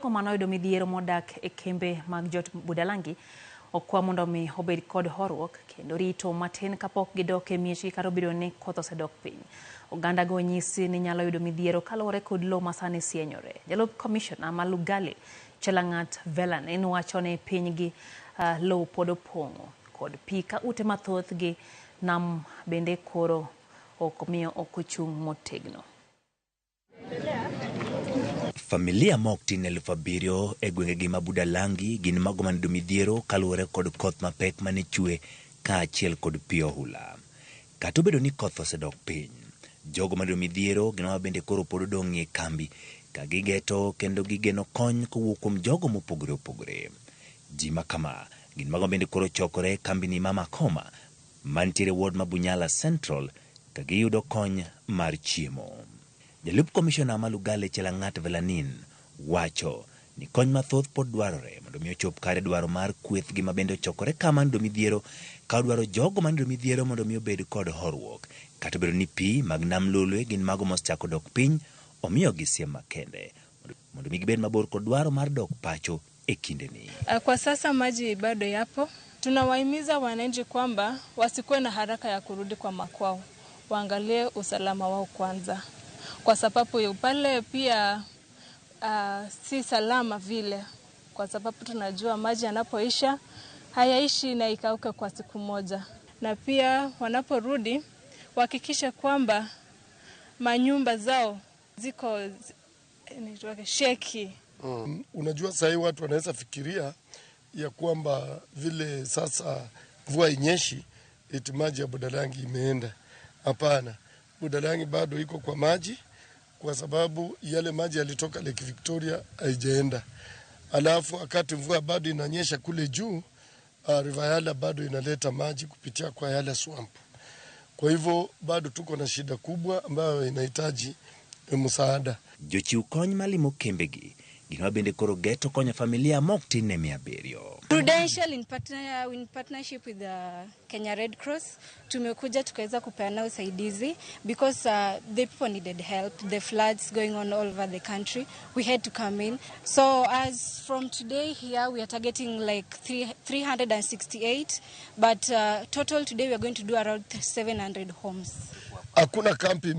Komano yudo midhiero modak e kembe mag jot Budalangi okwa mondo mi obed kod horuok kendo rito matin kapok gidok e miechgi kata obedo ni koth osedok piny. Oganda go nyisi ni nyalo yudo midhiero kaluwore kod lowo masani sienyore. Jalup Commissioner ma Lugale Chelangat Velanin wacho ni pinygi lowo pod opong'o kod pi ka ute mathoth gi nam bende koro ok miyo ok ochung' motegno. Familia mok tin 7,000 e gwengegi ma Budalangi gin mago man midhiero kaluwore kod koth mapek mane chwe kaachiel kod pi ohula. Kata obedo ni koth osedok piny, jogo man midhiero gin ma bende koro pod odong' e kambi ka gigeto kendo gigeno kony kowuok kuom jogo mopogore opogore. Ji ma kama gin mago bende koro chokore kambi ni Mama Koma mantiere ward ma Bunyala Central ka giyudo kony mar chiemo. Jalup Commissioner ma Lugale Chelangat Velanin wacho ni kony mathoth pod dwarore mondo mi ochop kare dwaro mar kweth gi mabende ochokore kama ndo midhiero ka dwaro jogo man midhiero mondo mi obed kod horuok kata bedo ni pi mag nam lolwe gin mago mosechako dok piny omiyo gisiem makende mondo mi gibed mabor kod dwaro mar dok pacho e kindeni. Kwa sasa maji bado yapo. Tunawahimiza wananchi kwamba wasikuwe na haraka ya kurudi kwa makwao, waangalie usalama wao kwanza, kwa sababu pale pia si salama vile, kwa sababu tunajua maji yanapoisha hayaishi na ikauka kwa siku moja. Na pia wanaporudi wahakikishe kwamba manyumba zao ziko sheki. Unajua sasa watu wanaweza fikiria ya kwamba vile sasa mvua inyeshi eti maji ya Budalangi imeenda. Hapana, Budalangi bado iko kwa maji kwa sababu yale maji yalitoka Lake Victoria haijaenda. Alafu wakati mvua bado inanyesha kule juu, River Yala bado inaleta maji kupitia kwa Yala swamp. Kwa hivyo bado tuko na shida kubwa ambayo inahitaji msaada. Jochiw kony malimo kembegi gin bende koro geto konyo familia mok tin ne 700. Prudential in partnership with the Kenya Red Cross tumekuja tukaweza kupeana usaidizi because the people needed help. The floods going on all over the country, we had to come in. So as from today here we are targeting like 368, but total today we are going to do around 700 homes. Hakuna kampi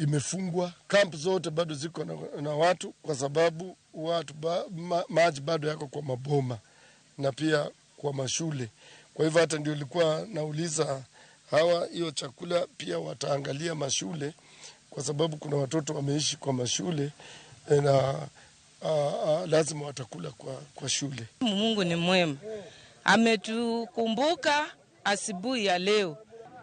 imefungwa, kampi zote bado ziko na watu kwa sababu watu maji bado yako kwa maboma na pia kwa mashule. Kwa hivyo hata ndio nilikuwa nauliza hawa hiyo chakula pia wataangalia mashule kwa sababu kuna watoto wameishi kwa mashule na lazima watakula kwa shule. Mungu ni mwema. Ametukumbuka asubuhi ya leo.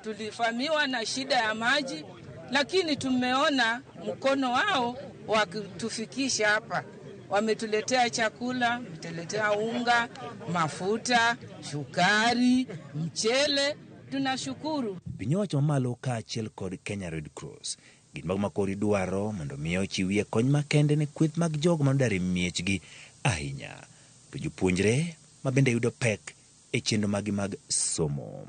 Tulifamiwa na shida ya maji, lakini tumeona mkono wao wakitufikisha hapa. Wametuletea chakula, wametuletea unga, mafuta, sukari, mchele. Tunashukuru. Pinyowacho mamalo kaachiel kod Kenya Red Cross gin mago makori dwaro mondo miyo ochiwie kony makende ne kweth mag jogo manodar e miechgi ahinya. To jopuonjre mabende yudo pek e chenro mag somo.